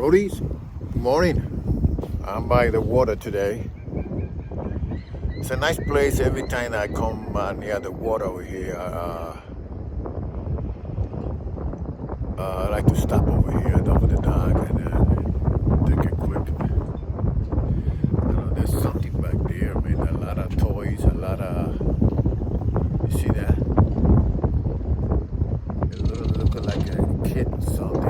Roadies, good morning. I'm by the water today. It's a nice place. Every time I come near the water over here, I like to stop over here over the dock and take a quick. There's something back there, man. A lot of toys, a lot of. You see that? It looks like a kid or something.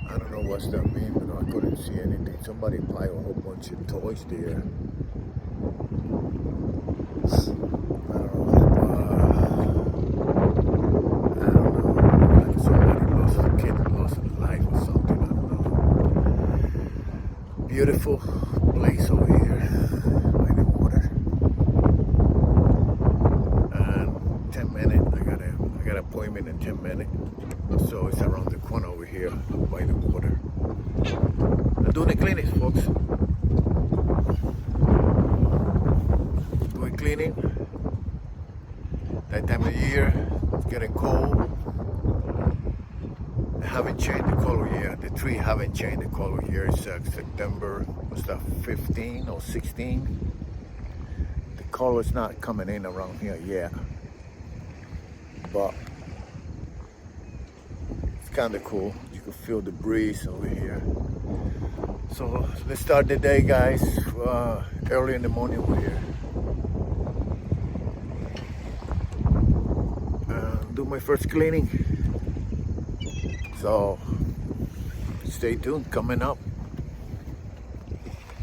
I don't know what's that mean, but I couldn't see anything. Somebody buy a whole bunch of toys there. Like somebody lost a kid, lost a life or something. I don't know. Beautiful place over here by the water. And 10 minutes, I got an appointment in 10 minutes. So it's around the corner over here by the water. I'm doing the cleaning, folks. Doing cleaning. That time of year, it's getting cold. I haven't changed the color yet. The tree haven't changed the color here. It's September, what's that, 15 or 16? The color's not coming in around here yet. But it's kind of cool. You can feel the breeze over here. So let's start the day, guys. Early in the morning over here. Do my first cleaning. So stay tuned, coming up.